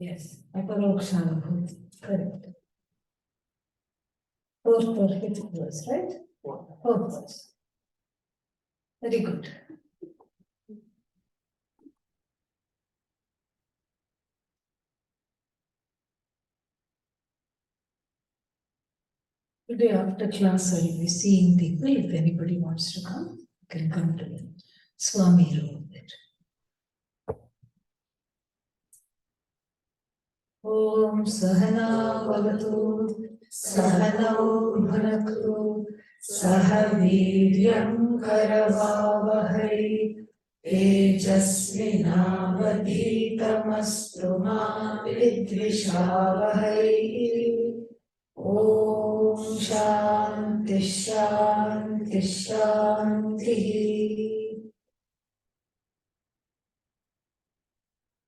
Yes, Aparokshanubhuti, correct. Fourth or fifth verse, right? Fourth verse. Very good. Today after class, I will be seeing people. If anybody wants to come, you can come to me. Swami wrote it. Om Sahana Bhavatu Sahanau Bhunaktu Sahaviryam Karavavahai Tejasvinavadhitamastu ma vidvishavahai. Om Shanti Shanti Shanti.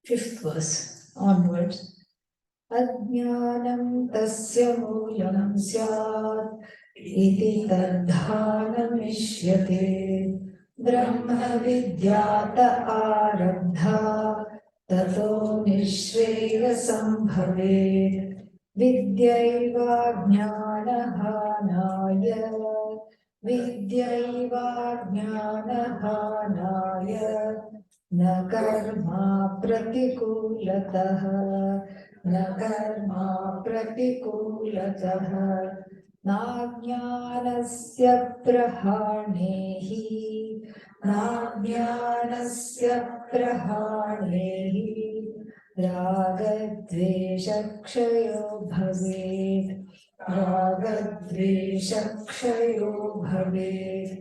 Fifth verse onwards. Ajnanam tasya moolam syat iti tadhanamishyate brahma vidyata arabdha tato nishreyasam bhavet vidyaiva jnanahanaya vidyaiva jnanahanaya na karma pratikulatah न कर्मा प्रतिकूलतः नाज्ञानस्य प्रहाणे हि नाज्ञानस्य प्रहाणे हि रागद्वेषक्षयो भवेत् रागद्वेषक्षयो भवेत्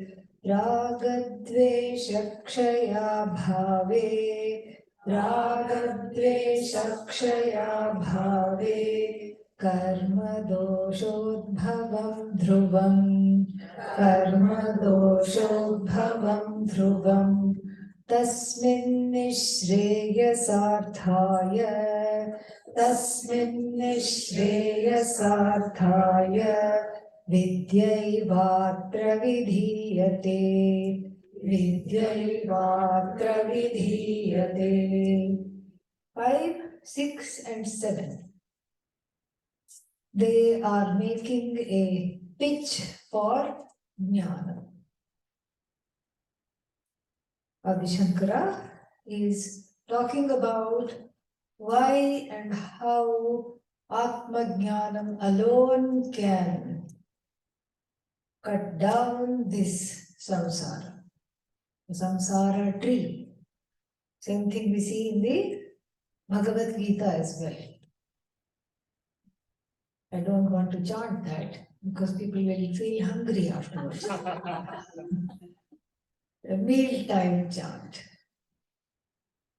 रागद्वेषक्षया भावे रागद्वेषक्षया भावे कर्म दोषोद्भवं ध्रुवम् कर्म दोषोद्भवं ध्रुवम् तस्मिन् निःश्रेयसार्थाय विद्यैवात्र विधीयते विद्यैवात्र विधीयते. 5, 6 and 7. They are making a pitch for jnana. Adi Shankara is talking about why and how Atma Jnanam alone can cut down this samsara. The samsara tree. Same thing we see in the Bhagavad Gita as well. I don't want to chant that because people will feel hungry afterwards. A mealtime chant.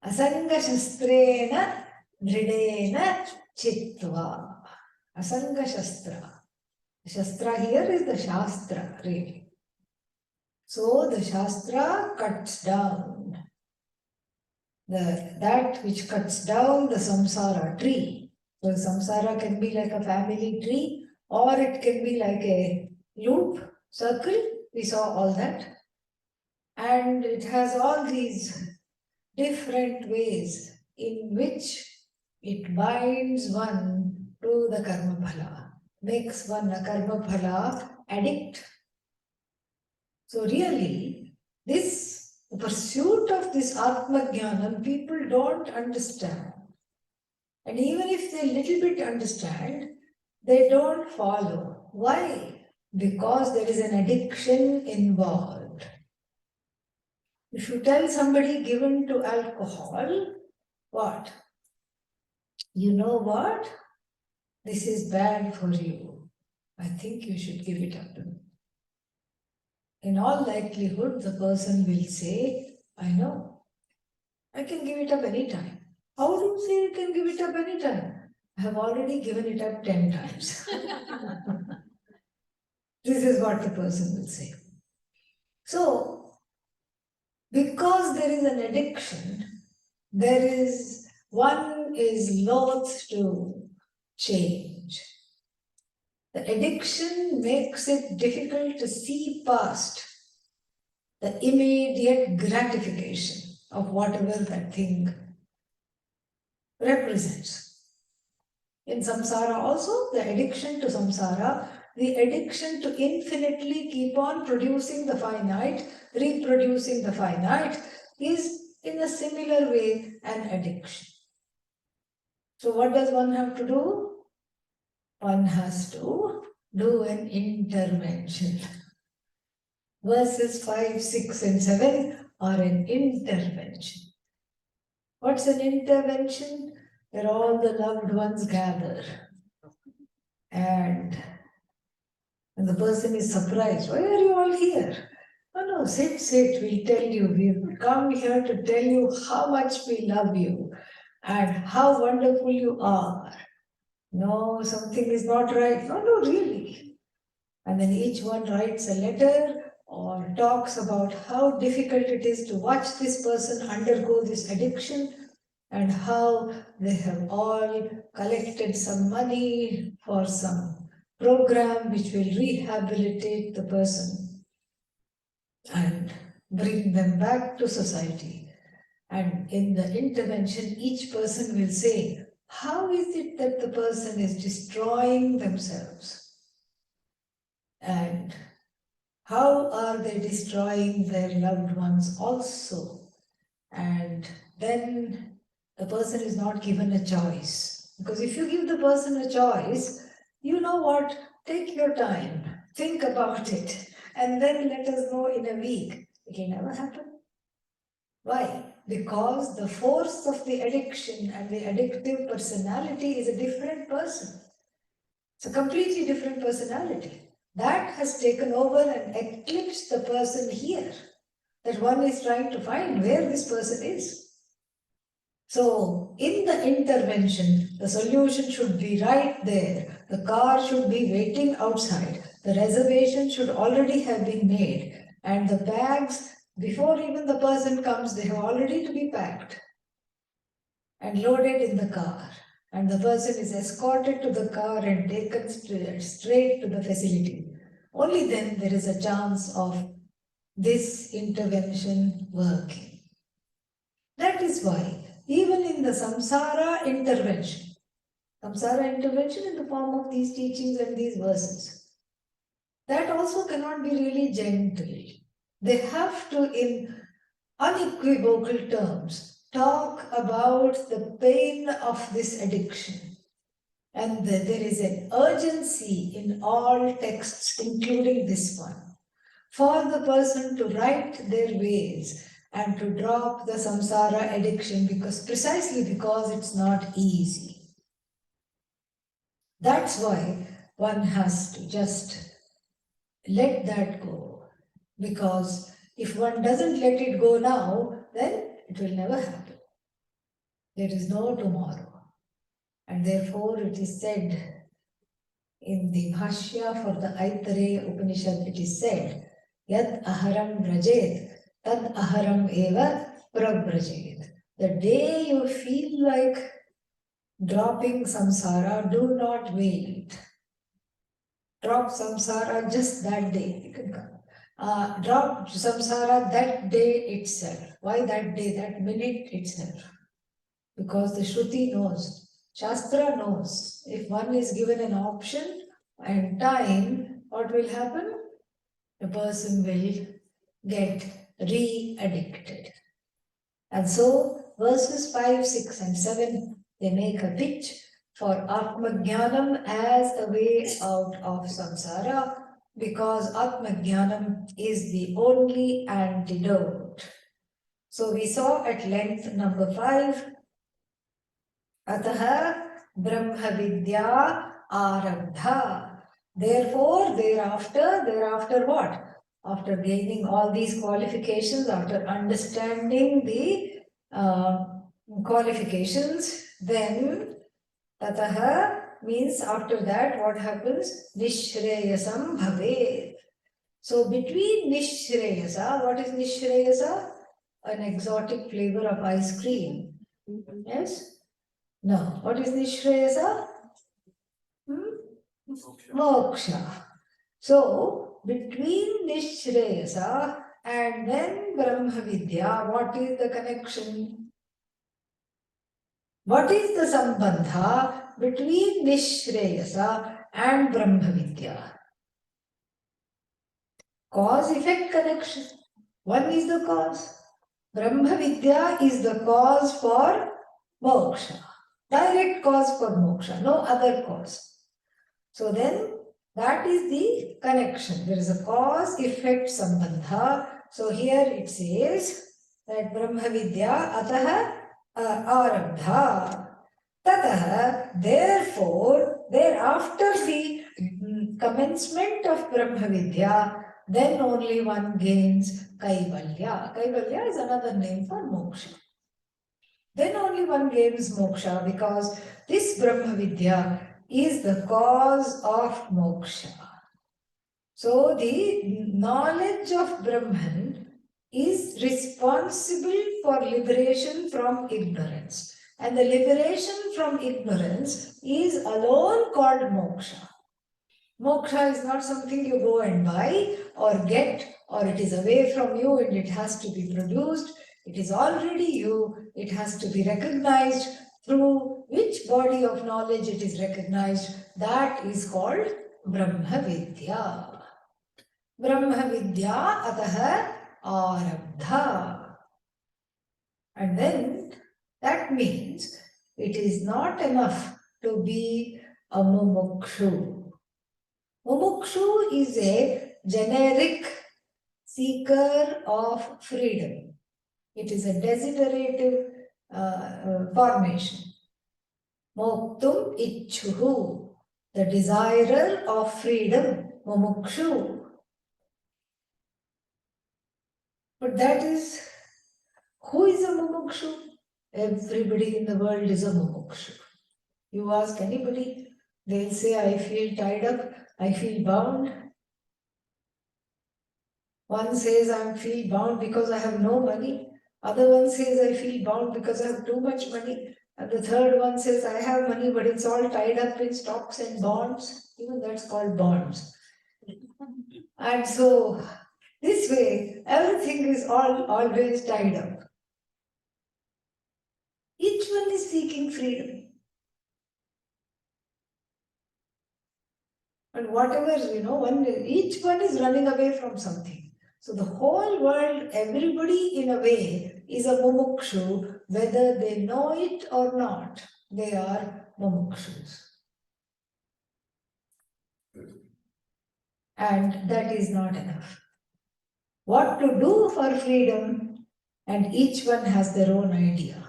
Asanga shastrena dridena chitva. Asanga shastra. Shastra here is the Shastra, really. So the Shastra cuts down that which cuts down the samsara tree. So samsara can be like a family tree or it can be like a loop, circle. We saw all that. And it has all these different ways in which it binds one to the karma phala, makes one a karma phala addict. So really, this pursuit of this Atma Jnanam, people don't understand. And even if they little bit understand, they don't follow. Why? Because there is an addiction involved. If you tell somebody given to alcohol, what? You know what? This is bad for you. I think you should give it up. In all likelihood, the person will say, I know. I can give it up anytime. How do you say you can give it up anytime? I have already given it up 10 times. This is what the person will say. So, because there is an addiction, there is one is loath to change. The addiction makes it difficult to see past the immediate gratification of whatever that thing represents. In samsara also, the addiction to samsara, the addiction to infinitely keep on producing the finite, reproducing the finite, is in a similar way an addiction. So what does one have to do? One has to do an intervention. Verses 5, 6 and 7 are an intervention. What's an intervention? Where all the loved ones gather. And the person is surprised. Why are you all here? Oh no, sit, we'll tell you. We've come here to tell you how much we love you and how wonderful you are. No, something is not right. No, really. And then each one writes a letter or talks about how difficult it is to watch this person undergo this addiction and how they have all collected some money for some program which will rehabilitate the person and bring them back to society. And in the intervention, each person will say, how is it that the person is destroying themselves? And how are they destroying their loved ones also? And then the person is not given a choice. Because if you give the person a choice, you know what? Take your time, think about it, and then let us know in a week. It will never happen. Why? Because the force of the addiction and the addictive personality is a different person. It's a completely different personality. That has taken over and eclipsed the person here. That one is trying to find where this person is. So, in the intervention, the solution should be right there. The car should be waiting outside. The reservation should already have been made. And the bags, before even the person comes, they have already to be packed and loaded in the car. And the person is escorted to the car and taken straight to the facility. Only then there is a chance of this intervention working. That is why, even in the samsara intervention in the form of these teachings and these verses, that also cannot be really gentle. They have to, in unequivocal terms, talk about the pain of this addiction. And there is an urgency in all texts, including this one, for the person to right their ways and to drop the samsara addiction, precisely because it's not easy. That's why one has to just let that go. Because if one doesn't let it go now, then it will never happen. There is no tomorrow. And therefore it is said in the Bhashya for the Aitareya Upanishad, it is said, Yat aharam brajet, tad aharam eva prabrajet. The day you feel like dropping samsara, do not wait. Drop samsara just that day. You can come. Drop samsara that day itself. Why that day? That minute itself. Because the Shruti knows, Shastra knows, if one is given an option and time, what will happen? The person will get re-addicted. And so, verses 5, 6 and 7, they make a pitch for Atmajnanam as a way out of samsara, because Atmajnanam is the only antidote. So we saw at length number 5, Ataha Brahmavidya Arabdha. Therefore, thereafter what? After gaining all these qualifications, after understanding the qualifications, then Tataha means after that what happens? Nishreyasam bhaved. So between Nishreyasa, what is Nishreyasa? An exotic flavor of ice cream. Yes? No. What is Nishreyasa? Moksha. So, between Nishreyasa and then Brahma Vidya, what is the connection? What is the sambandha between Nishreyasa and Brahma Vidya? Cause-effect connection. One is the cause. Brahma Vidya is the cause for moksha. Direct cause for moksha, no other cause. So then, that is the connection. There is a cause-effect sambandha. So here it says that Brahma Vidya ataha arabdha. Tataha, therefore, thereafter the commencement of Brahma Vidya, then only one gains Kaivalya. Kaivalya is another name for moksha. Then only one gains moksha because this Brahma Vidya is the cause of moksha. So the knowledge of Brahman is responsible for liberation from ignorance. And the liberation from ignorance is alone called moksha. Moksha is not something you go and buy or get, or it is away from you and it has to be produced. It is already you. It has to be recognized through which body of knowledge it is recognized. That is called Brahma Vidya. Brahma Vidya ataha arabdha. And then that means it is not enough to be a mumukshu. Mumukshu is a generic seeker of freedom. It is a desiderative formation. Moktum ichchuhu, the desirer of freedom, mumukshu. But that is, who is a mumukshu? Everybody in the world is a mumukshu. You ask anybody, they'll say, I feel tied up, I feel bound. One says, I feel bound because I have no money. Other one says, I feel bound because I have too much money. And the third one says, I have money, but it's all tied up in stocks and bonds. Even that's called bonds. And so, this way, everything is always tied up. Each one is seeking freedom. And whatever, each one is running away from something. So the whole world, everybody in a way is a mumukshu, whether they know it or not, they are mumukshus. And that is not enough. What to do for freedom? And each one has their own idea.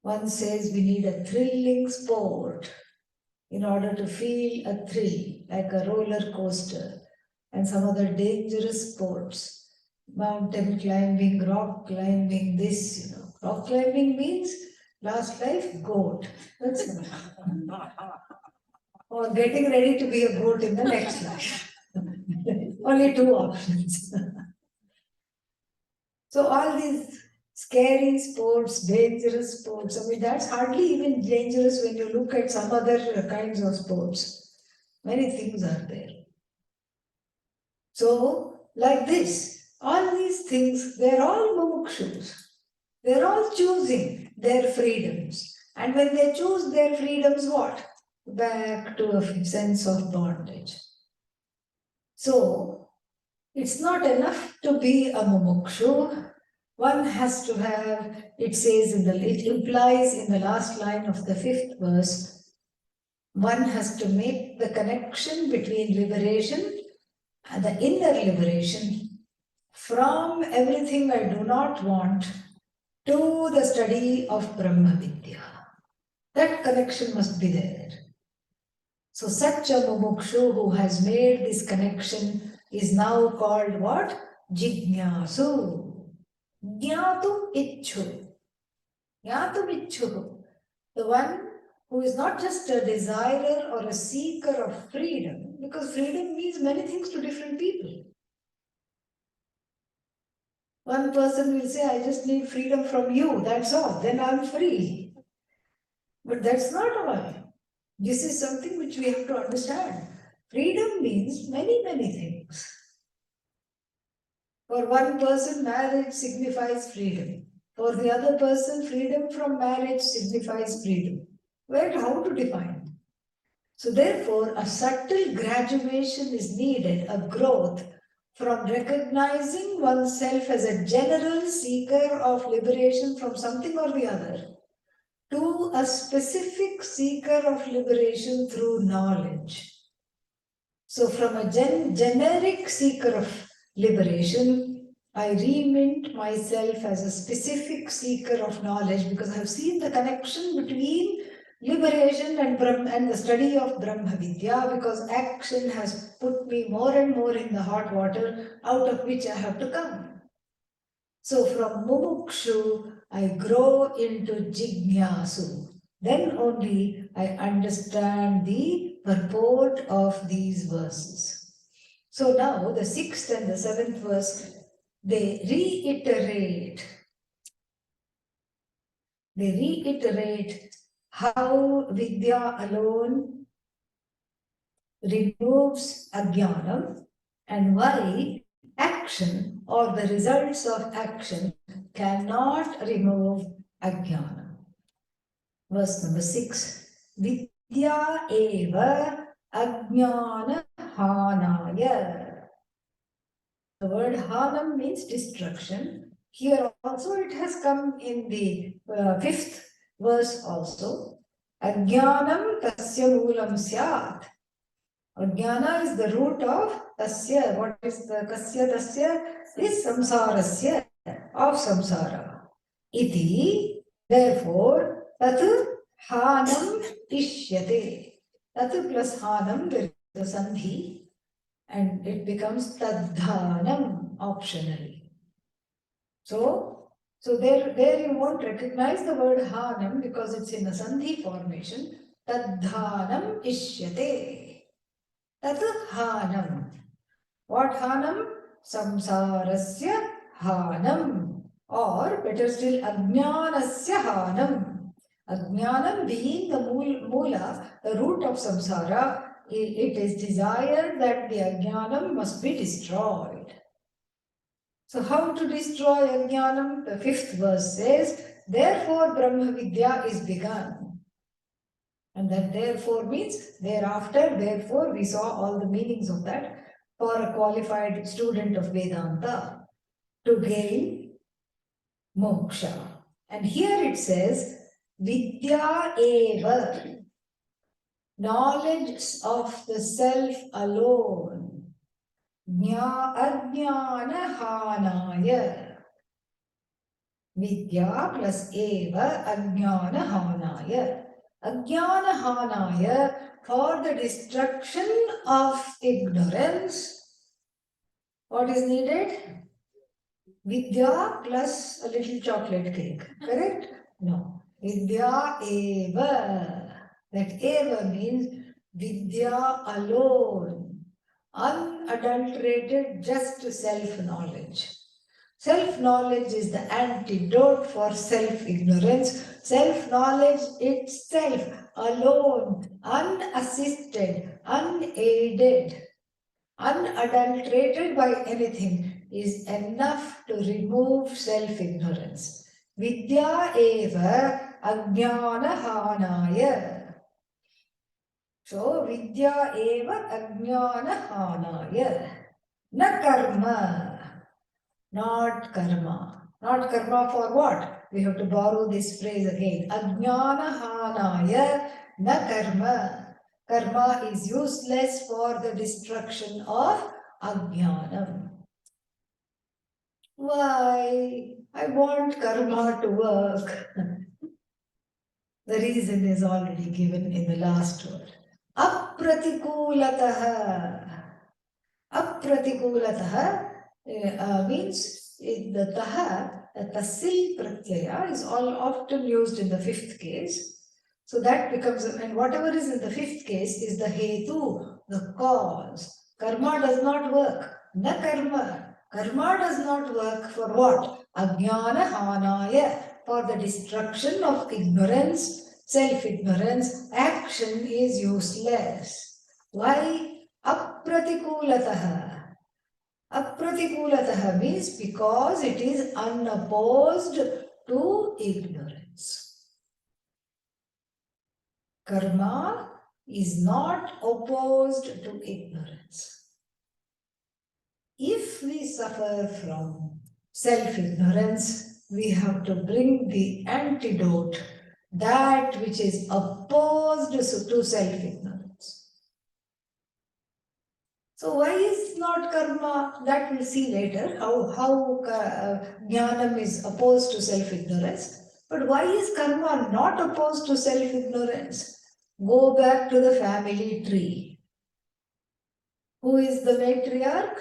One says we need a thrilling sport in order to feel a thrill, like a roller coaster, and some other dangerous sports, mountain climbing, rock climbing, this, Rock climbing means last life, goat. That's or getting ready to be a goat in the next life. Only two options. So all these scary sports, dangerous sports, that's hardly even dangerous when you look at some other kinds of sports. Many things are there. So, like this, all these things, they're all mumukshus. They're all choosing their freedoms. And when they choose their freedoms, what? Back to a sense of bondage. So, it's not enough to be a mumukshu. One has to have, it implies in the last line of the 5th verse, one has to make the connection between liberation and the inner liberation from everything I do not want to the study of Brahma Vidya. That connection must be there. So such a mumukshu who has made this connection is now called what? Jignasu. Jnatum ichchu. Jnatum ichchu. The one who is not just a desirer or a seeker of freedom, because freedom means many things to different people. One person will say, I just need freedom from you, that's all, then I'm free. But that's not all. This is something which we have to understand. Freedom means many, many things. For one person, marriage signifies freedom. For the other person, freedom from marriage signifies freedom. Well, how to define? So therefore, a subtle graduation is needed, a growth from recognizing oneself as a general seeker of liberation from something or the other to a specific seeker of liberation through knowledge. So from a generic seeker of liberation, I remint myself as a specific seeker of knowledge because I have seen the connection between liberation and the study of Brahma Vidya, because action has put me more and more in the hot water out of which I have to come. So from mumukshu, I grow into jignasu. Then only I understand the purport of these verses. So now the 6th and the 7th verse, they reiterate how Vidya alone removes ajnanam and why action or the results of action cannot remove ajnanam. Verse number 6. Vidya eva ajnana hanaya. The word hanam means destruction. Here also it has come in the 5th verse also. Ajnanam tasya moolam syat. Ajnana is the root of tasya. What is the tasya? Tasya is samsarasya, of samsara. Iti, therefore, tat hanam ishyate. Tat plus hanam, there is a sandhi, and it becomes tadhanam optionally. So there you won't recognize the word hanam because it's in a sandhi formation. Tadhanam ishyate. Tat hanam. What hanam? Samsarasya hanam. Or better still, ajnanasya hanam. Ajnanam being the mula, the root of samsara, it is desired that the ajnanam must be destroyed. So how to destroy ajnanam? The 5th verse says, therefore Brahma Vidya is begun. And that therefore means thereafter, therefore we saw all the meanings of that for a qualified student of Vedanta to gain moksha. And here it says, Vidya eva, knowledge of the self alone, ajnana hanaya. Vidya plus eva ajnana hanaya. Ajnana hanaya, for the destruction of ignorance. What is needed? Vidya plus a little chocolate cake. Correct? No. Vidya eva. That eva means Vidya alone. Unadulterated, just self-knowledge. Self-knowledge is the antidote for self-ignorance. Self-knowledge itself, alone, unassisted, unaided, unadulterated by anything, is enough to remove self-ignorance. Vidya eva ajnana hanaya. So, Vidya eva ajnana hanaya. Na karma. Not karma. Not karma for what? We have to borrow this phrase again. Ajnana hanaya na karma. Karma is useless for the destruction of ajnanam. Why? I want karma to work. The reason is already given in the last word. Apratikulatah. Apratikulatah means the taha, tasil pratyaya is all often used in the 5th case. So that becomes, and whatever is in the 5th case is the hetu, the cause. Karma does not work. Na karma. Karma does not work for what? Ajnana hanaya, for the destruction of ignorance. self-ignorance, action is useless. Why? Apratikulataha. Apratikulataha means because it is unopposed to ignorance. Karma is not opposed to ignorance. If we suffer from self-ignorance, we have to bring the antidote, that which is opposed to self-ignorance. So why is not karma? That we'll see later, how jnanam is opposed to self-ignorance. But why is karma not opposed to self-ignorance? Go back to the family tree. Who is the matriarch?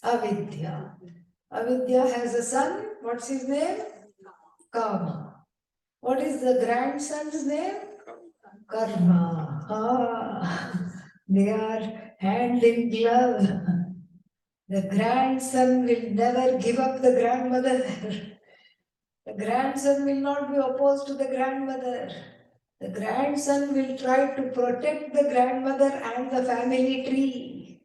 Avidya. Avidya has a son. What's his name? Kama. What is the grandson's name? Karma. They are hand in glove. The grandson will never give up the grandmother. The grandson will not be opposed to the grandmother. The grandson will try to protect the grandmother and the family tree.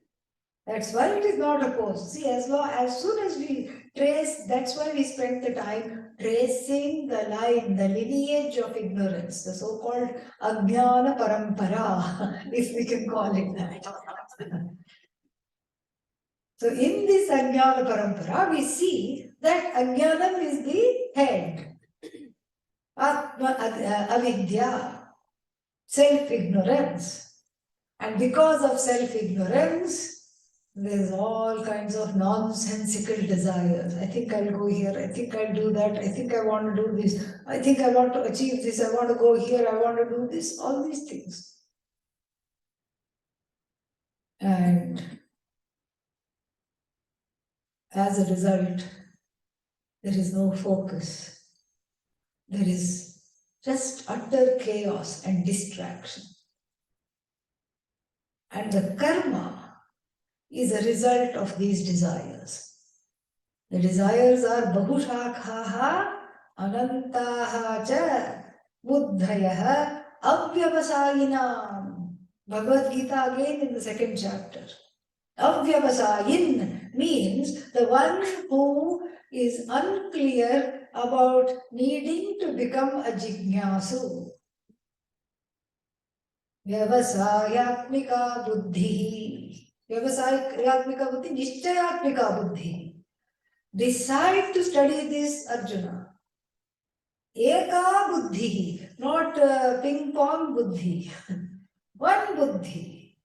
That's why it is not opposed. See, as soon as we trace, that's why we spend the time tracing the line, the lineage of ignorance, the so-called Ajnana Parampara, if we can call it that. So in this Ajnana Parampara, we see that Ajnanam is the head. Avidya, self-ignorance. And because of self-ignorance, there's all kinds of nonsensical desires. I think I'll go here. I think I'll do that. I think I want to do this. I think I want to achieve this. I want to go here. I want to do this. All these things. And as a result, there is no focus. There is just utter chaos and distraction. And the karma is a result of these desires. The desires are bahushakhaha anantaha cha buddhayaha avyavasayinam. Bhagavad Gita again in the second chapter. Avyavasayin means the one who is unclear about needing to become a jignasu. Vyavasayatmika buddhi. Vyavasayatmika buddhi, nishchayatmika buddhi. Decide to study this, Arjuna. Eka buddhi, not ping pong buddhi. One buddhi.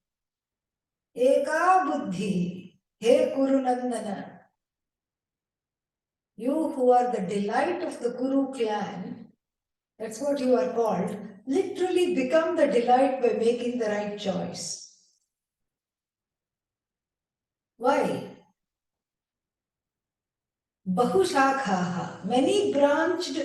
Eka buddhi. He Kuru Nandana. You who are the delight of the Kuru clan, that's what you are called, literally become the delight by making the right choice. Why? Bahushakhaha, many branched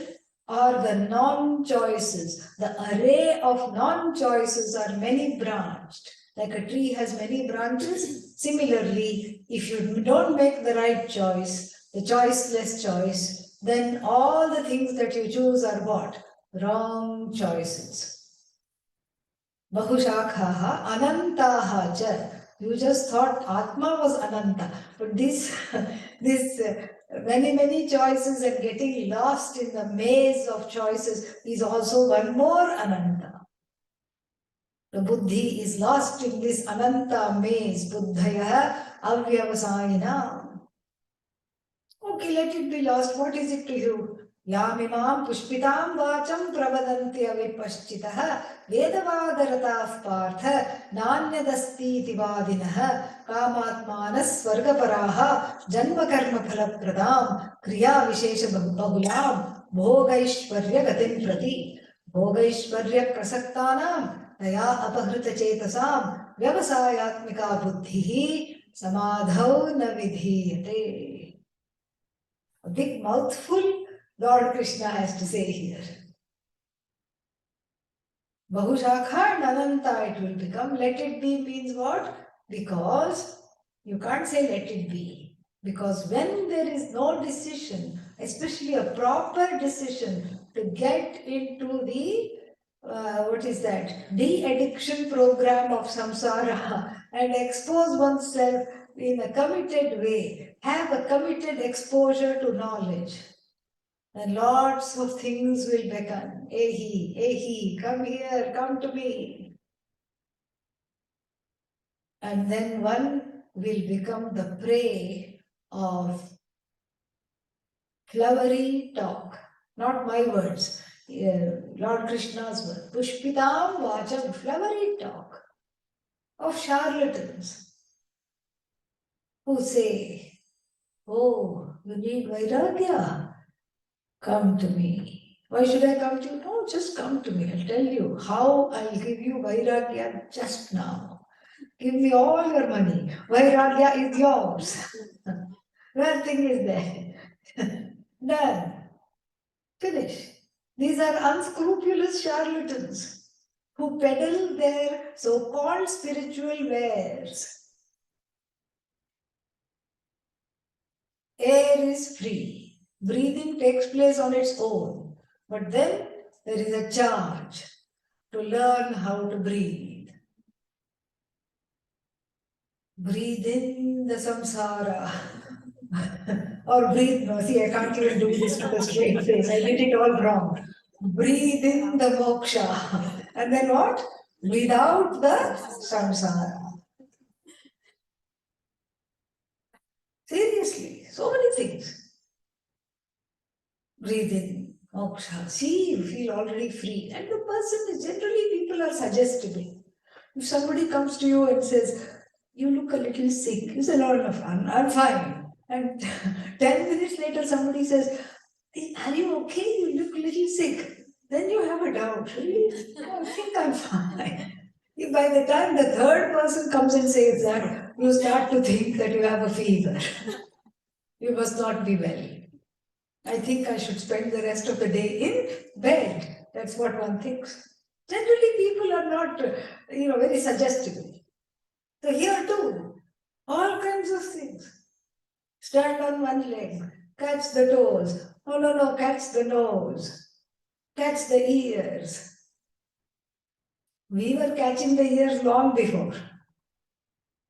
are the non-choices. The array of non-choices are many branched. Like a tree has many branches. Similarly, if you don't make the right choice, the choiceless choice, then all the things that you choose are what? Wrong choices. Bahushakhaha anantaha cha. You just thought Atma was Ananta, but this many choices and getting lost in the maze of choices is also one more Ananta. The buddhi is lost in this Ananta maze, buddhaya avyavasayina. Okay, let it be lost. What is it to you? Yamimam pushpitam vacham pravadanti avipaschitaha vedavadaratav partha nanyadasti tivadinaha kamatmanas svargaparaha janma karma phalapradam kriya vishesha bahulam bhogaishvarya gatim prati bhogaishvarya prasaktanam taya apahrita chetasam vyavasayatmika buddhihi samadhau na vidhiyate. A big mouthful Lord Krishna has to say here. Bahushakha and Ananta it will become. Let it be means what? Because you can't say let it be. Because when there is no decision, especially a proper decision to get into the what is that? De-addiction program of samsara and expose oneself in a committed way. Have a committed exposure to knowledge. And lots of things will beckon. Ehi, ehi, come here, come to me. And then one will become the prey of flowery talk. Not my words, Lord Krishna's word. Pushpitam vacham, flowery talk of charlatans who say, oh, you need Vairagya? Come to me. Why should I come to you? No, just come to me. I'll tell you how I'll give you Vairagya just now. Give me all your money. Vairagya is yours. Nothing is there. Done. Finish. These are unscrupulous charlatans who peddle their so-called spiritual wares. Air is free. Breathing takes place on its own. But then there is a charge to learn how to breathe. Breathe in the samsara. Or breathe, no, see, I can't even do this with a straight face. I did it all wrong. Breathe in the moksha. And then what? Without the samsara. Seriously, so many things. Breathe in, moksha. See, you feel already free. And the person is generally, people are suggestible. If somebody comes to you and says, you look a little sick, you say, no, I'm fine. And 10 minutes later, somebody says, are you okay? You look a little sick. Then you have a doubt. Really? I think I'm fine. If by the time the third person comes and says that, you start to think that you have a fever. You must not be well. I think I should spend the rest of the day in bed. That's what one thinks. Generally, people are not, very suggestible. So here too, all kinds of things. Stand on one leg, catch the toes. No, catch the nose. Catch the ears. We were catching the ears long before.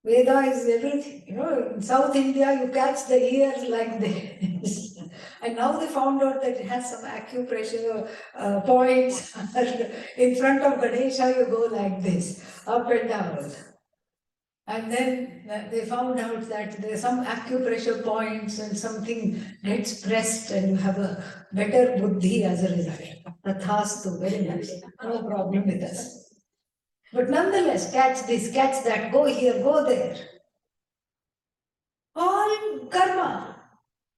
Veda is everything. In South India, you catch the ears like this. And now they found out that it has some acupressure points. In front of Ganesha, you go like this, up and down. And then they found out that there are some acupressure points and something gets pressed and you have a better buddhi as a result. Tathastu, very nice. No problem with us. But nonetheless, catch this, catch that, go here, go there. All karma.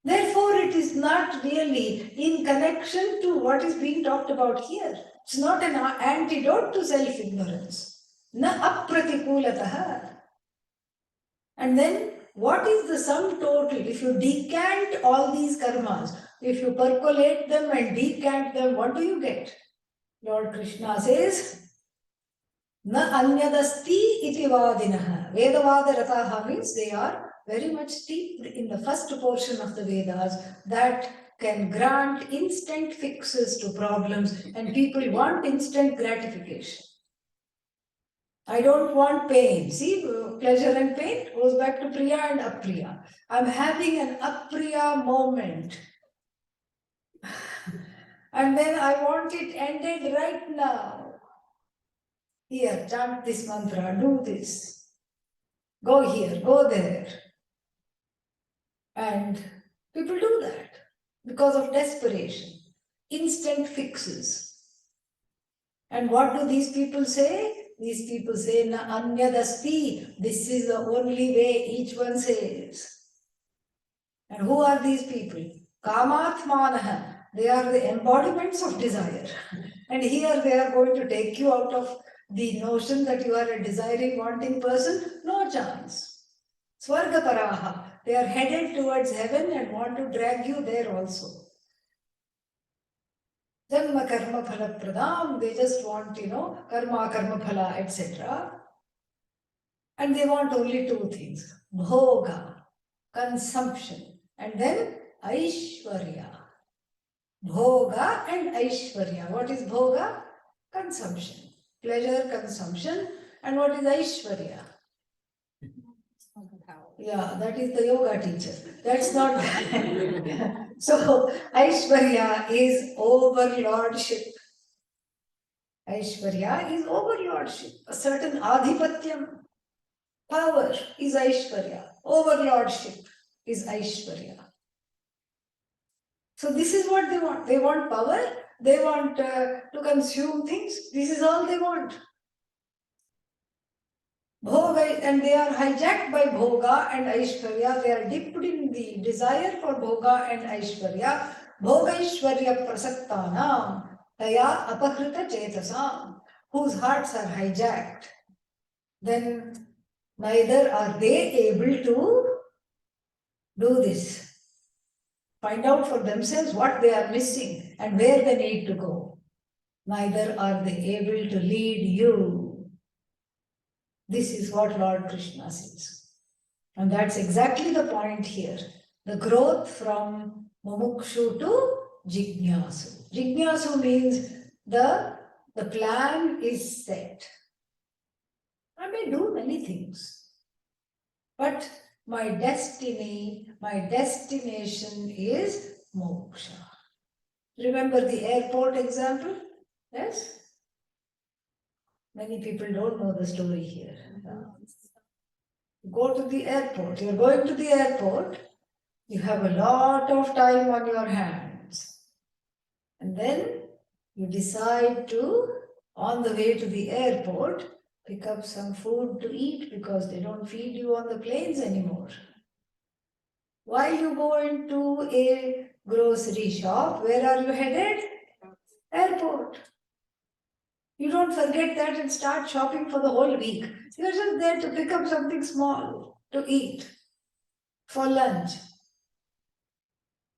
Therefore, it is not really in connection to what is being talked about here. It's not an antidote to self-ignorance. Na apratikulatah. And then, what is the sum total? If you decant all these karmas, if you percolate them and decant them, what do you get? Lord Krishna says, Na anyadasti iti vadinaha. Vedavada rataha means they are very much steeped in the first portion of the Vedas that can grant instant fixes to problems, and people want instant gratification. I don't want pain. See, pleasure and pain goes back to Priya and Apriya. I'm having an Apriya moment. And then I want it ended right now. Here, chant this mantra, do this. Go here, go there. And people do that because of desperation. Instant fixes. And what do these people say? These people say, Na anyadasti. This is the only way, each one says. And who are these people? Kamatmanaha. They are the embodiments of desire. And here they are going to take you out of the notion that you are a desiring, wanting person. No chance. Swargaparaha. They are headed towards heaven and want to drag you there also. Janma karma phala pradam, they just want, karma phala, etc. And they want only two things, bhoga, consumption, and then Aishwarya. Bhoga and Aishwarya. What is bhoga? Consumption. Pleasure, consumption. And what is Aishwarya? Yeah, that is the yoga teacher. That's not. So, Aishwarya is overlordship. Aishwarya is overlordship. A certain adhipatyam, power is Aishwarya. Overlordship is Aishwarya. So this is what they want. They want power. They want to consume things. This is all they want. Bhoga, and they are hijacked by Bhoga and Aishwarya. They are dipped in the desire for Bhoga and Aishwarya. Bhogaishwarya prasaktanam taya apakrita chetasam, whose hearts are hijacked. Then neither are they able to do this. Find out for themselves what they are missing and where they need to go. Neither are they able to lead you. This is what Lord Krishna says. And that's exactly the point here. The growth from mumukshu to jignasu. Jignasu means the plan is set. I may do many things, but my destiny, my destination is moksha. Remember the airport example? Yes? Many people don't know the story here. Go to the airport. You're going to the airport. You have a lot of time on your hands. And then you decide to, on the way to the airport, pick up some food to eat because they don't feed you on the planes anymore. While you go into a grocery shop, where are you headed? Airport. You don't forget that and start shopping for the whole week. You're just there to pick up something small to eat for lunch.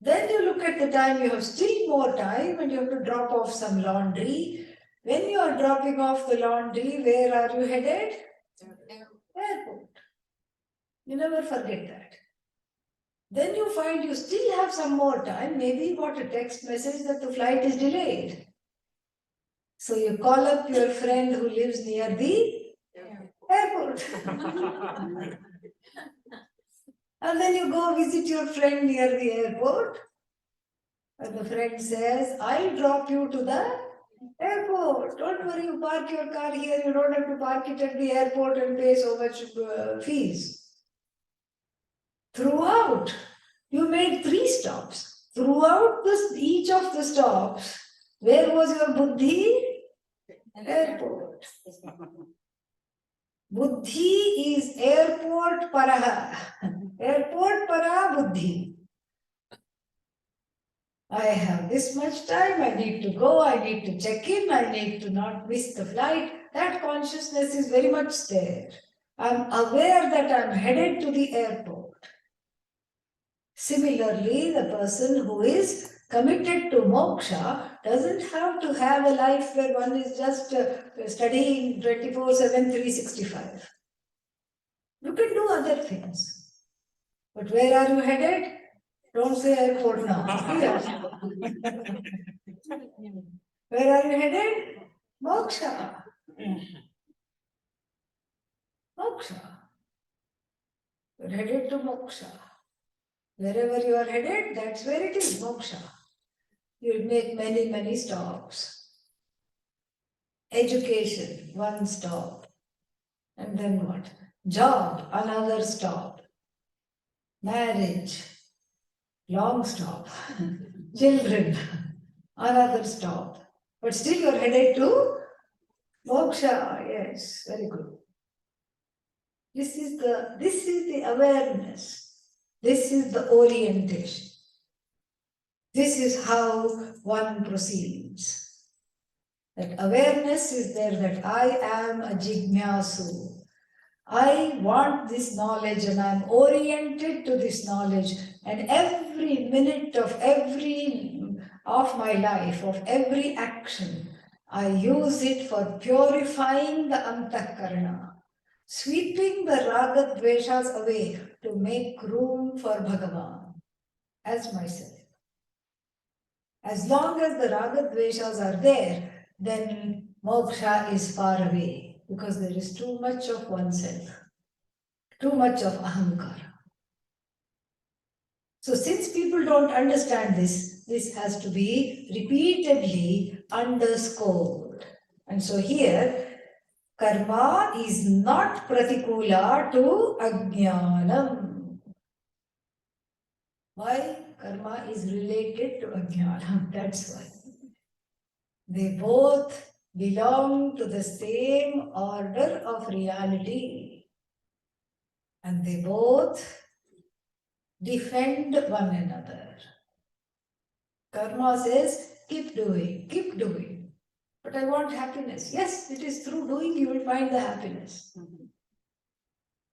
Then you look at the time, you have still more time and you have to drop off some laundry. When you are dropping off the laundry, where are you headed? Airport. You never forget that. Then you find you still have some more time. Maybe you got a text message that the flight is delayed. So you call up your friend who lives near the airport. And then you go visit your friend near the airport. And the friend says, I'll drop you to the airport. Don't worry, you park your car here. You don't have to park it at the airport and pay so much fees. Throughout, you made 3 stops. Throughout each of the stops, where was your buddhi? Airport. Buddhi is airport paraha. Airport para buddhi. I have this much time, I need to go, I need to check in, I need to not miss the flight. That consciousness is very much there. I'm aware that I'm headed to the airport. Similarly, the person who is committed to moksha doesn't have to have a life where one is just studying 24/7, 365. You can do other things. But where are you headed? Don't say airport now. Where are you headed? Moksha. Moksha. You're headed to moksha. Wherever you are headed, that's where it is, moksha. You'll make many, many stops. Education, 1 stop. And then what? Job, another stop. Marriage, long stop. Children, another stop. But still you're headed to moksha. Yes, very good. This is the awareness. This is the orientation. This is how one proceeds. That awareness is there that I am a jignasu. I want this knowledge and I'm oriented to this knowledge, and every minute of my life, of every action, I use it for purifying the antakarana, sweeping the raga dveshas away to make room for Bhagavan as myself. As long as the raga dveshas are there, then Moksha is far away because there is too much of oneself, too much of ahankara. So since people don't understand this, this has to be repeatedly underscored. And so here, karma is not pratikula to ajnanam. Why? Karma is related to ajnanam. That's why. They both belong to the same order of reality. And they both defend one another. Karma says, keep doing, keep doing. But I want happiness. Yes, it is through doing you will find the happiness.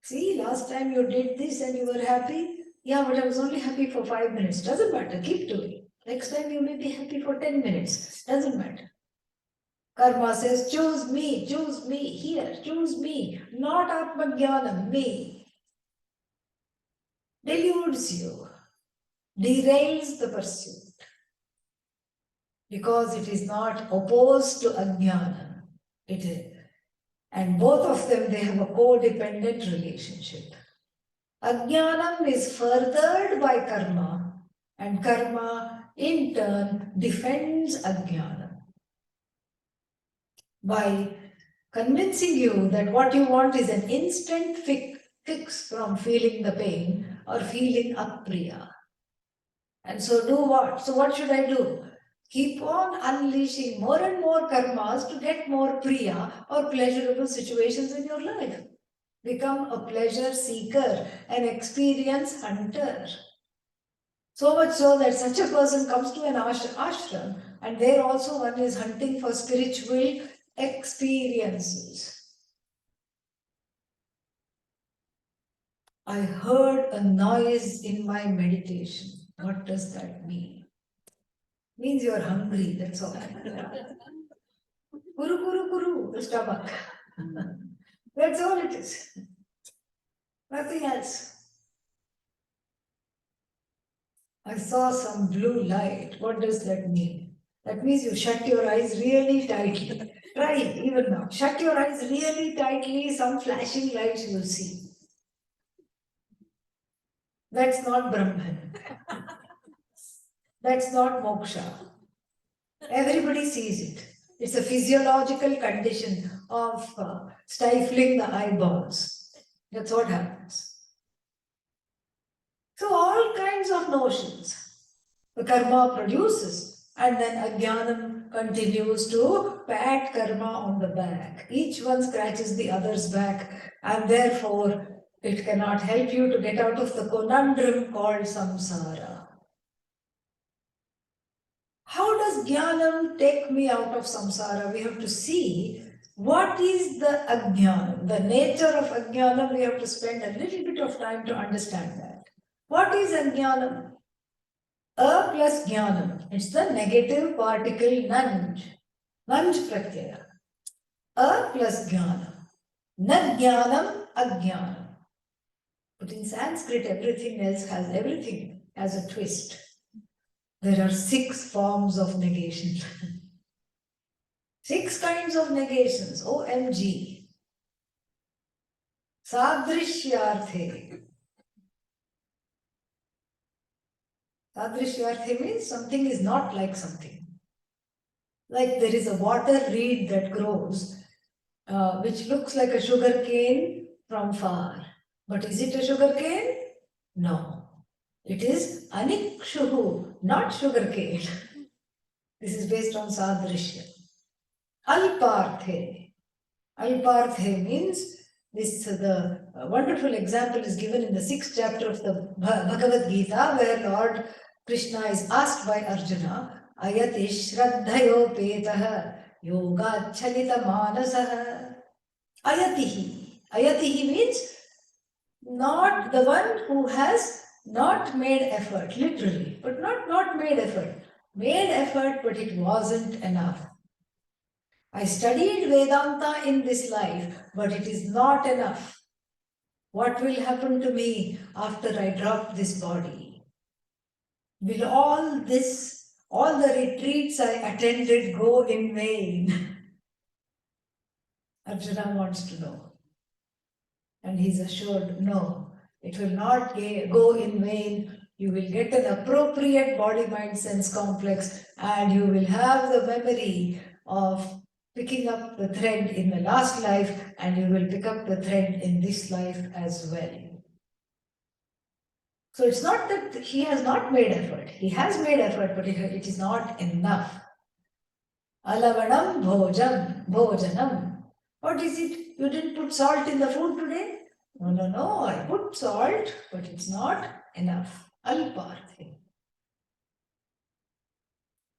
See, last time you did this and you were happy. Yeah, but I was only happy for 5 minutes. Doesn't matter, keep doing. Next time you may be happy for 10 minutes. Doesn't matter. Karma says, choose me here, choose me. Not Atmajnanam, me. Deludes you, derails the pursuit. Because it is not opposed to ajnana. It is. And both of them, they have a codependent relationship. Ajnanam is furthered by karma, and karma in turn defends ajnana by convincing you that what you want is an instant fix from feeling the pain or feeling apriya. And so do what? So what should I do? Keep on unleashing more and more karmas to get more priya or pleasurable situations in your life. Become a pleasure seeker, an experience hunter. So much so that such a person comes to an ashram and there also one is hunting for spiritual experiences. I heard a noise in my meditation. What does that mean? Means you are hungry, that's all. Kuru, the stomach. That's all it is. Nothing else. I saw some blue light. What does that mean? That means you shut your eyes really tightly. Try it, even now. Shut your eyes really tightly, some flashing lights you'll see. That's not Brahman. That's not moksha. Everybody sees it. It's a physiological condition of stifling the eyeballs. That's what happens. So all kinds of notions the karma produces, and then ajnanam continues to pat karma on the back. Each one scratches the other's back, and therefore it cannot help you to get out of the conundrum called samsara. How does jnanam take me out of samsara? We have to see what is the ajnanam, the nature of ajnanam. We have to spend a little bit of time to understand that. What is ajnanam? A plus jnanam. It's the negative particle nanj. Nanj pratyaya. A plus jnanam. Na jnanam ajnanam. But in Sanskrit, everything else has a twist. There are 6 forms of negation. 6 kinds of negations. OMG. Sadrishyarthe. Sadrishyarthe means something is not like something. Like there is a water reed that grows, which looks like a sugar cane from far. But is it a sugar cane? No. It is anikshuhu, not sugar cane. This is based on sadrishya. Alparthe. Alparthe means this. The wonderful example is given in the 6th chapter of the Bhagavad Gita, where Lord Krishna is asked by Arjuna, Ayati Shraddhayo Petah Yoga Chalita Manasah. Ayatihi. Ayatihi means not the one who has not made effort, literally, but not made effort. Made effort, but it wasn't enough. I studied Vedanta in this life, but it is not enough. What will happen to me after I drop this body? Will all the retreats I attended go in vain? Arjuna wants to know. And he's assured, no, it will not go in vain. You will get an appropriate body, mind, sense complex, and you will have the memory of picking up the thread in the last life, and you will pick up the thread in this life as well. So it's not that he has not made effort. He has made effort, but it is not enough. Alavanam bhojanam. What is it? You didn't put salt in the food today? No, I put salt, but it's not enough. Alparthe.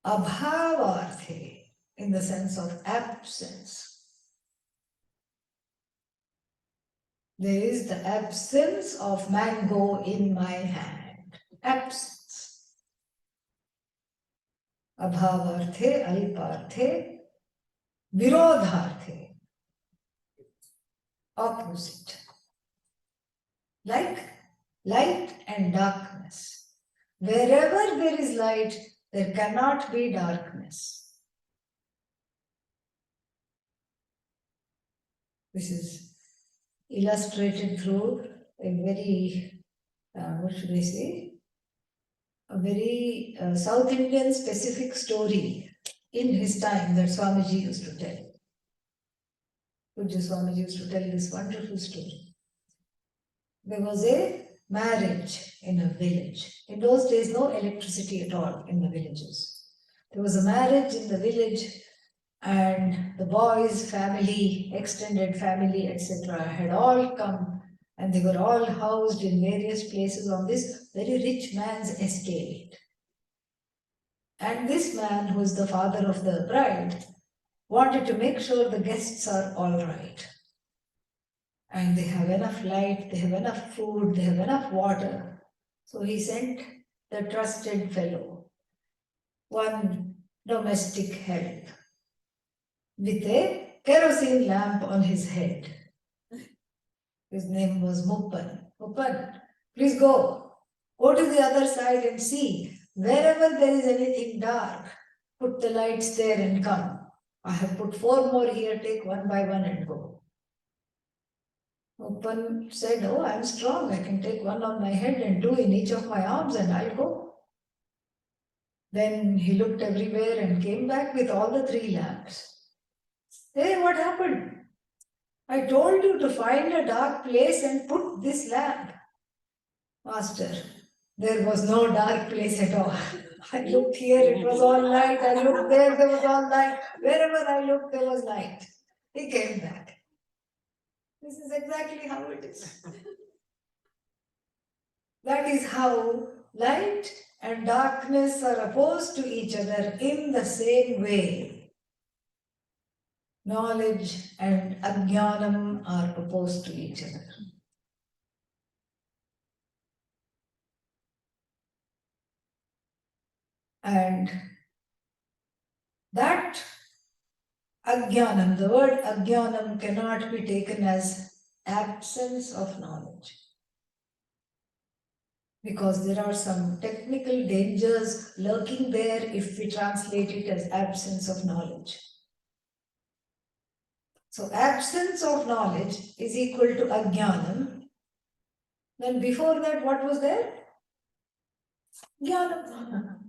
Abhavarthe, in the sense of absence. There is the absence of mango in my hand. Absence. Abhavarthe, alparthe, virodharthe. Opposite. Like light and darkness. Wherever there is light, there cannot be darkness. This is illustrated through a very, what should I say? A very South Indian specific story in his time that Swamiji used to tell. Pujya Swamiji used to tell this wonderful story. There was a marriage in a village. In those days, no electricity at all in the villages. There was a marriage in the village, and the boys' family, extended family, etc., had all come, and they were all housed in various places on this very rich man's estate. And this man, who is the father of the bride, wanted to make sure the guests are all right. And they have enough light, they have enough food, they have enough water. So he sent the trusted fellow, one domestic help, with a kerosene lamp on his head. His name was Muppan. Muppan, please go. Go to the other side and see. Wherever there is anything dark, put the lights there and come. I have put 4 more here, take one by one and go. Muppan said, oh, I am strong. I can take 1 on my head and 2 in each of my arms and I'll go. Then he looked everywhere and came back with all the 3 lamps. Hey, what happened? I told you to find a dark place and put this lamp. Master, there was no dark place at all. I looked here, it was all light. I looked there was all light. Wherever I looked, there was light. He came back. This is exactly how it is. That is how light and darkness are opposed to each other in the same way. Knowledge and ajnanam are opposed to each other. And that ajnanam, the word ajnanam cannot be taken as absence of knowledge, because there are some technical dangers lurking there if we translate it as absence of knowledge. So absence of knowledge is equal to ajnanam. Then before that, what was there? Jnanam.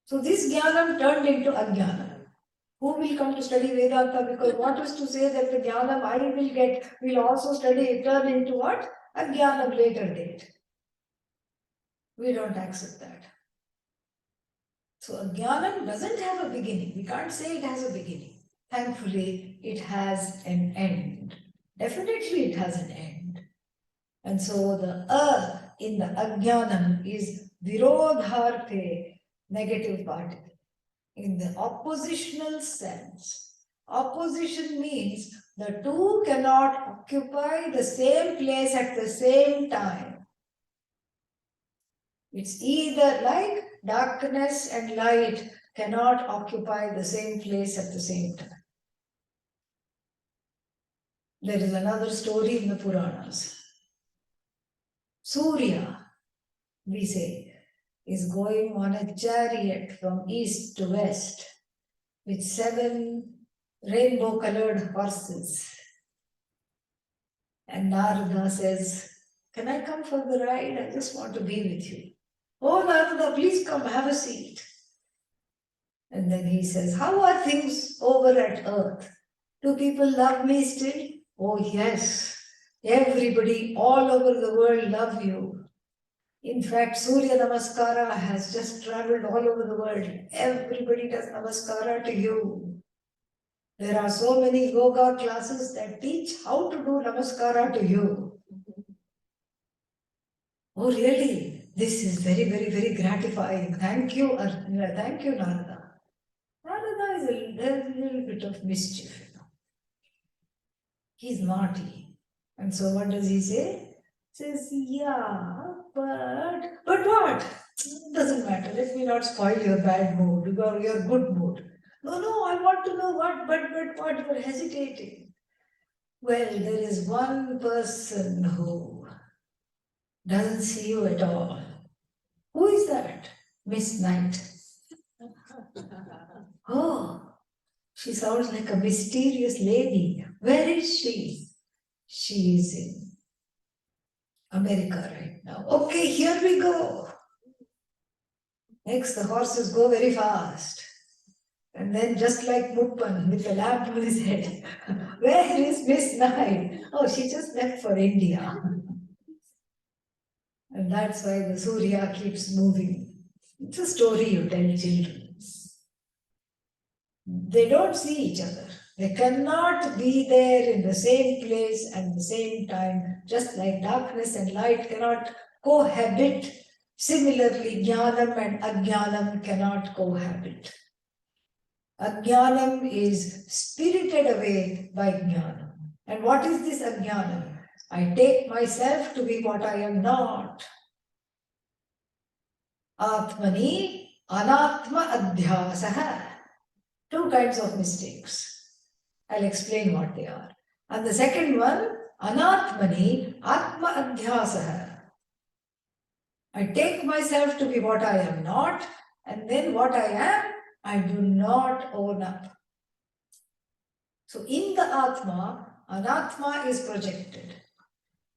So this jnanam turned into ajnanam. Who will come to study Vedanta? Because what is to say that the jnanam I will get will also turn into what? Ajnanam later date. We don't accept that. So ajnanam doesn't have a beginning. We can't say it has a beginning. Thankfully, it has an end. Definitely it has an end. And so the in the ajnanam is virodharthe, negative particle. In the oppositional sense. Opposition means the two cannot occupy the same place at the same time. It's either like darkness and light cannot occupy the same place at the same time. There is another story in the Puranas. Surya, we say, is going on a chariot from east to west with 7 rainbow-colored horses. And Narada says, can I come for the ride? I just want to be with you. Oh, Narada, please come, have a seat. And then he says, how are things over at earth? Do people love me still? Oh, yes. Everybody all over the world love you. In fact, Surya Namaskara has just traveled all over the world. Everybody does Namaskara to you. There are so many yoga classes that teach how to do Namaskara to you. Oh, really? This is very, very, very gratifying. Thank you, thank you, Narada. Narada is a little bit of mischief, He's naughty. And so what does he say? Says, yeah, but what? Doesn't matter. Let me not spoil your bad mood or your good mood. No, I want to know what, but what, you're hesitating. Well, there is one person who doesn't see you at all. Who is that? Miss Knight. Oh, she sounds like a mysterious lady. Where is she? She is in America right now. Okay, here we go. Next, the horses go very fast. And then just like Muppan with the lamp on his head, where is Miss Knight? Oh, she just left for India. And that's why the Surya keeps moving. It's a story you tell children. They don't see each other. They cannot be there in the same place at the same time, just like darkness and light cannot cohabit. Similarly, jnanam and ajnanam cannot cohabit. Ajnanam is spirited away by jnanam. And what is this ajnanam? I take myself to be what I am not. Atmani anatma adhyasaha. Two kinds of mistakes. I'll explain what they are. And the second one, anatmani atma adhyasaha. I take myself to be what I am not, and then what I am, I do not own up. So in the Atma, Anatma is projected.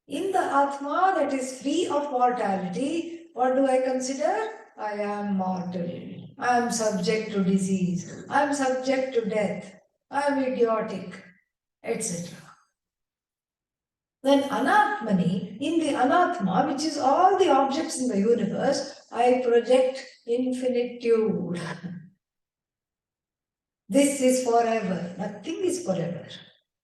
In the Atma that is free of mortality, what do I consider? I am mortal. I am subject to disease. I am subject to death. I am idiotic, etc. Then Anatmani, in the Anatma, which is all the objects in the universe, I project infinitude. This is forever. Nothing is forever.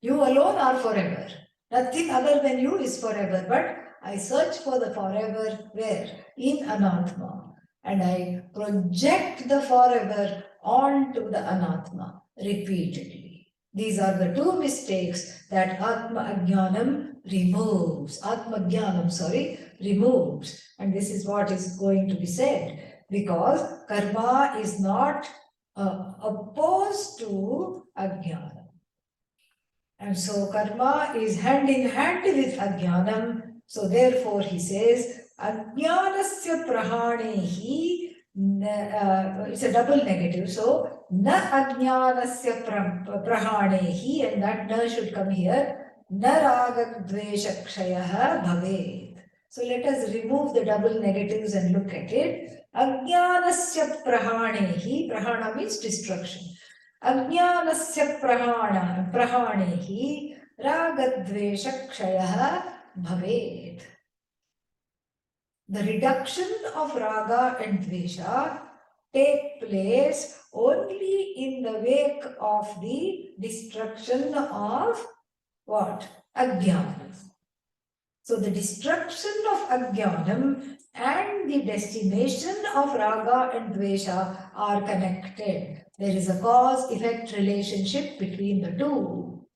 You alone are forever. Nothing other than you is forever. But I search for the forever where? In Anatma. And I project the forever onto the Anatma repeatedly. These are the two mistakes that Atma Ajnanam removes. Atma Jnanam, removes. And this is what is going to be said. Because karma is not opposed to ajnana. And so karma is hand in hand with ajnanam. So therefore he says, ajnanasya prahanehi, it's a double negative. So na ajnanasya prahanehi, and that na should come here, na raga dvesha kshayaha bhavet. So let us remove the double negatives and look at it. Ajnanasya prahanehi, prahana means destruction. Ajnanasya prahanehi ragadvesha kshayaha bhavet. The reduction of raga and dvesha take place only in the wake of the destruction of what? Ajnana. So the destruction of ajnanam and the destination of raga and dvesha are connected. There is a cause-effect relationship between the two.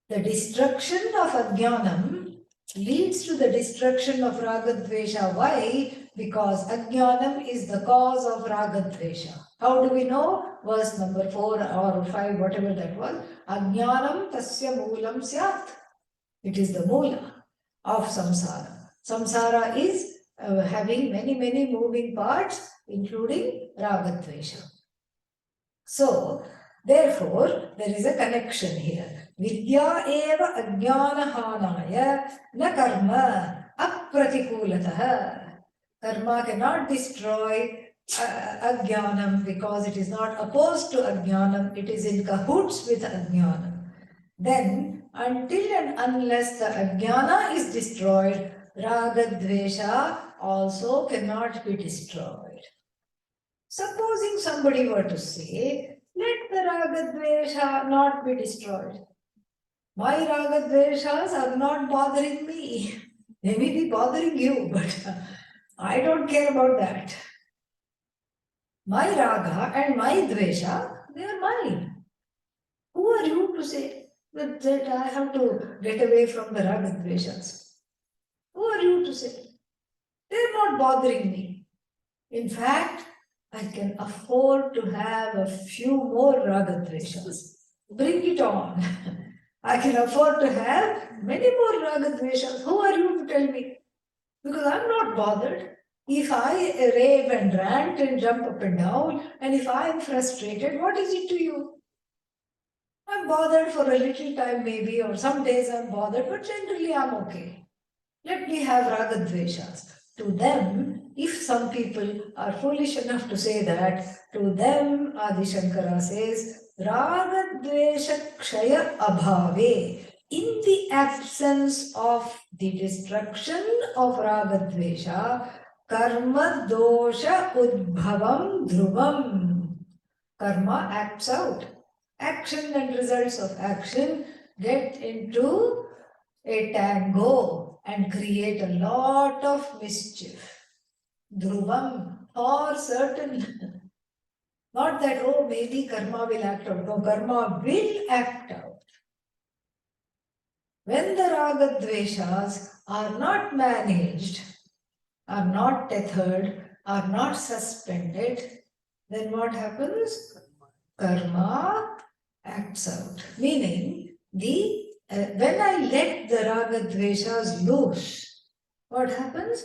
The destruction of ajnanam leads to the destruction of raga dvesha. Why? Because ajnanam is the cause of raga dvesha. How do we know? Verse number 4 or 5, whatever that was. Ajnanam tasya moolam syat. It is the moola of samsara. Samsara is having many moving parts, including ragadvesha. So, Therefore, there is a connection here. Vidya eva ajnanahanaya na karma apratikulatah. Karma cannot destroy ajnanam because it is not opposed to ajnanam, it is in cahoots with ajnanam. Then, until and unless the ajnana is destroyed, raga dvesha also cannot be destroyed. Supposing somebody were to say, let the raga dvesha not be destroyed. My raga dveshas are not bothering me. They may be bothering you, but I don't care about that. My raga and my dvesha, they are mine. Who are you to say that I have to get away from the raga dveshas? Who are you to say? They are not bothering me. In fact, I can afford to have a few more raga dveshas. Bring it on. I can afford to have many more raga dveshas. Who are you to tell me? Because I'm not bothered. If I rave and rant and jump up and down, and if I am frustrated, what is it to you? I'm bothered for a little time maybe, or some days I'm bothered, but generally I'm okay. Let me have raga dveshas. To them, if some people are foolish enough to say that, to them Adi Shankara says, raga dvesha kshaya abhave. In the absence of the destruction of raga dvesha, karma dosha udbhavam dhruvam. Karma acts out. Action and results of action get into a tango and create a lot of mischief. Dhruvam, for certain. Not that, oh, maybe karma will act out. No, karma will act out. When the raga dveshas are not managed, are not tethered, are not suspended, then what happens? Karma acts out. Meaning, when I let the raga dveshas loose, what happens?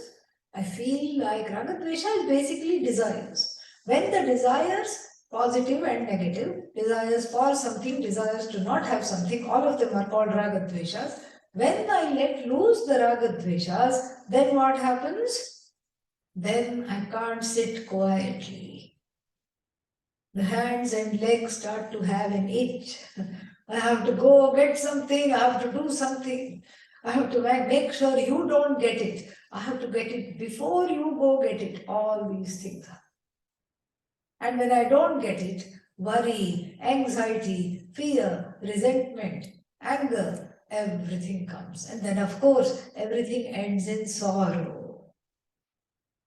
I feel like raga dvesha is basically desires. When the desires, positive and negative, desires for something, desires to not have something, all of them are called raga dveshas. When I let loose the raga dveshas, then what happens? Then I can't sit quietly. The hands and legs start to have an itch. I have to go get something, I have to do something. I have to make sure you don't get it. I have to get it before you go get it. All these things. And when I don't get it, worry, anxiety, fear, resentment, anger, everything comes. And then, of course, everything ends in sorrow.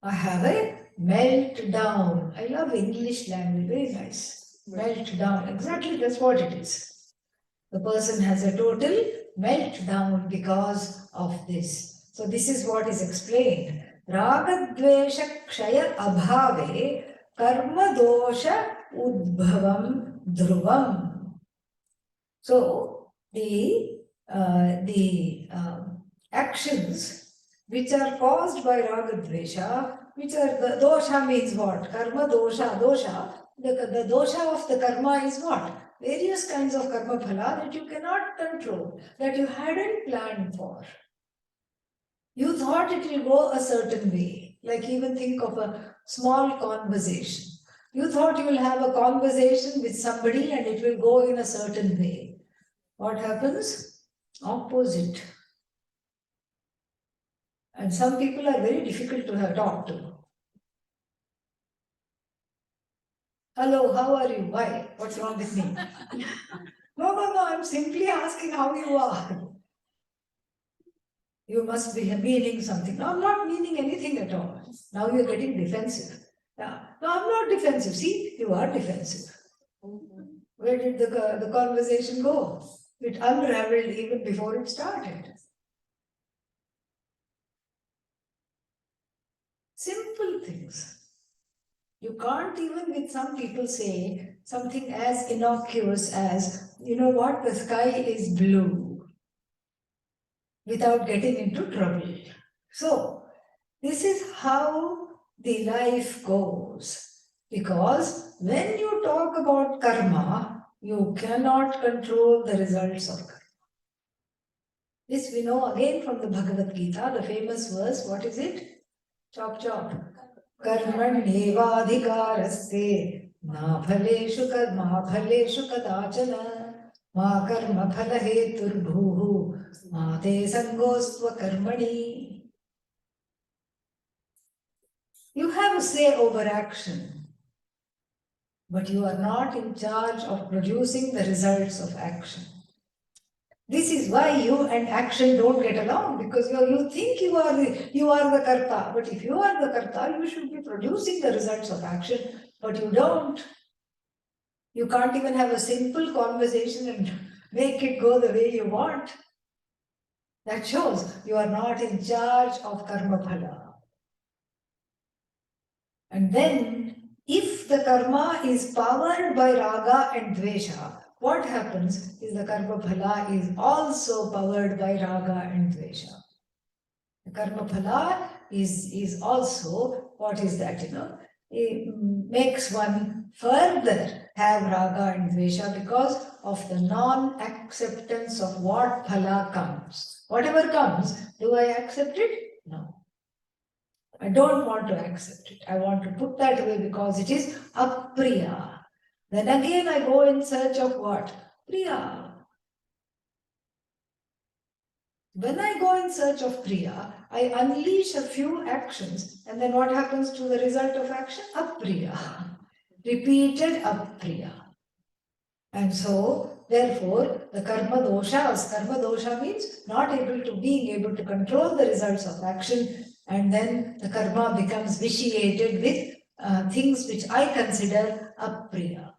I have a meltdown. I love English language, very nice. Meltdown, exactly that's what it is. The person has a total meltdown because of this. So this is what is explained. Raga dvesha kshaya abhave karma dosha udbhavam dhruvam. So the actions which are caused by raga dvesha, which are the dosha means what? Karma dosha, dosha. The dosha of the karma is what? Various kinds of karma phala that you cannot control, that you hadn't planned for. You thought it will go a certain way, like even think of a small conversation. You thought you will have a conversation with somebody and it will go in a certain way. What happens? Opposite. And some people are very difficult to talk to. Hello, how are you? Why? What's wrong with me? No, I'm simply asking how you are. You must be meaning something. No, I'm not meaning anything at all. Now you're getting defensive. Yeah. No, I'm not defensive. See, you are defensive. Where did the conversation go? It unraveled even before it started. Simple things. You can't even with some people say something as innocuous as, you know what, the sky is blue, without getting into trouble. So, this is how the life goes. Because when you talk about karma, You cannot control the results of karma. This we know again from the Bhagavad Gita, the famous verse. What is it? Chop chop. Karmanyevadhikaraste ma phaleshu kadachana ma karma phala heturbhuhu ma te sangostva karmani. You have a say over action, but you are not in charge of producing the results of action. This is why you and action don't get along, because you think you are the karta, but if you are the karta, you should be producing the results of action, but you don't. You can't even have a simple conversation and make it go the way you want. That shows you are not in charge of karma phala. And then, if the karma is powered by raga and dvesha, what happens is the karma phala is also powered by raga and dvesha. The karma phala is also, what is that, it makes one further have raga and dvesha because of the non-acceptance of what phala comes. Whatever comes, do I accept it? No. I don't want to accept it. I want to put that away because it is apriya. Then again I go in search of what? Priya. When I go in search of Priya, I unleash a few actions, and then what happens to the result of action? Apriya. Repeated apriya. And so, therefore, the karma dosha means not being able to control the results of action, and then the karma becomes vitiated with things which I consider apriya.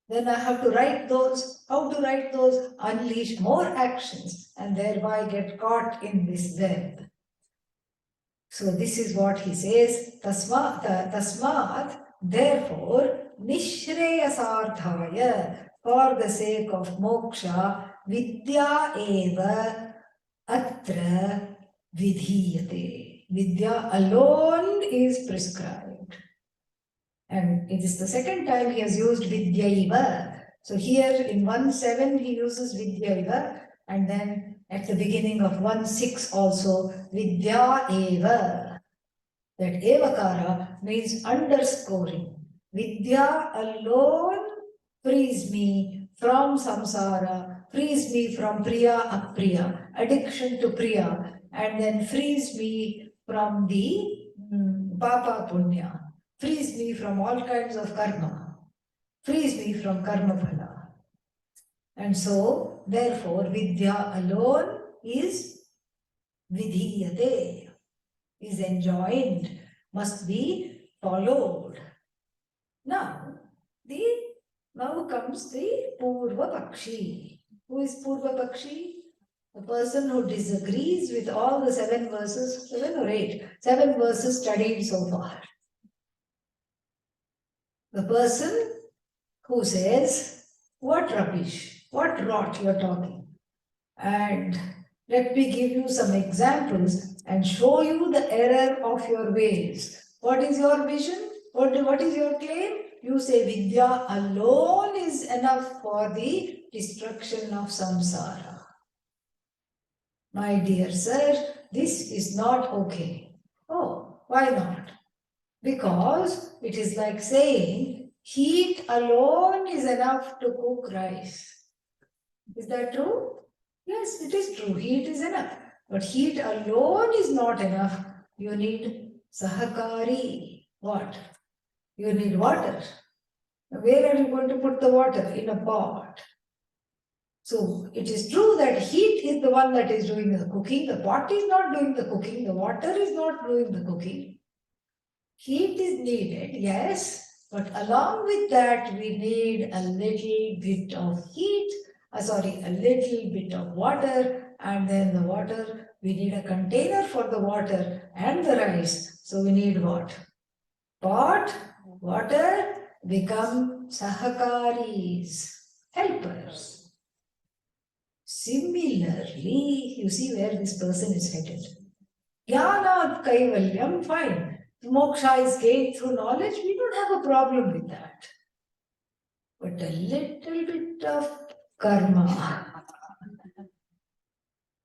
Then I have to write those. How to write those? Unleash more actions and thereby get caught in this web. So this is what he says. Tasmat, therefore, nishreyasarthaya, for the sake of moksha, vidya eva atra vidhiyate. Vidya alone is prescribed. And it is the second time he has used Vidyaiva. So here in 1.7 he uses Vidyaiva, and then at the beginning of 1.6 also Vidya Eva. That Evakara means underscoring. Vidya alone frees me from samsara, frees me from priya apriya, addiction to priya, and then frees me from the papa punya. Frees me from all kinds of karma, frees me from karma phala. And so, therefore, vidya alone is vidhiyate, is enjoined, must be followed. Now comes the Purva Pakshi. Who is Purva Pakshi? The person who disagrees with all the 7 verses, 7 or 8, 7 verses studied so far. The person who says, what rubbish, what rot you are talking. And let me give you some examples and show you the error of your ways. What is your vision? What is your claim? You say Vidya alone is enough for the destruction of samsara. My dear sir, this is not okay. Oh, why not? Because it is like saying heat alone is enough to cook rice. Is that true? Yes, it is true. Heat is enough. But heat alone is not enough. You need sahakari. What? You need water. Where are you going to put the water? In a pot. So it is true that heat is the one that is doing the cooking. The pot is not doing the cooking. The water is not doing the cooking. Heat is needed, yes, but along with that we need a little bit of heat, a little bit of water, and then the water, we need a container for the water and the rice. So we need what? Pot, water become sahakaris, helpers. Similarly, you see where this person is headed. Jnanat kaivalyam, fine. Moksha is gained through knowledge, we don't have a problem with that. but a little bit of karma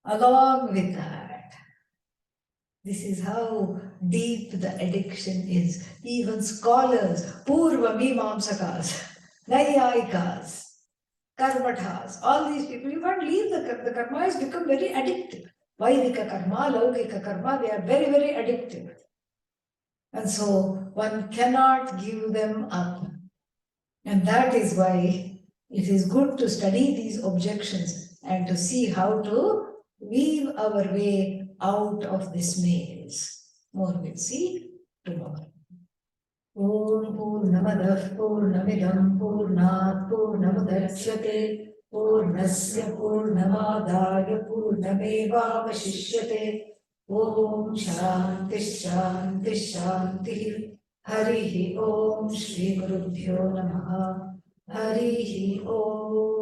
along with that. This is how deep the addiction is. Even scholars, Purva Mimamsakas, Nayayikas, Karmathas, all these people, you can't leave the karma has become very addictive. Vaidika karma, Laukika karma, they are very, very addictive. And so one cannot give them up. And that is why it is good to study these objections and to see how to weave our way out of this maze. More we'll see tomorrow. Om Purnamadah Purnamidam Purnat Purnamudachyate Purnasya Purnamadaya Purnamevavashishyate Om Shanti Shanti Shanti Harihi Om Shri Gurubhyo Namaha Harihi Om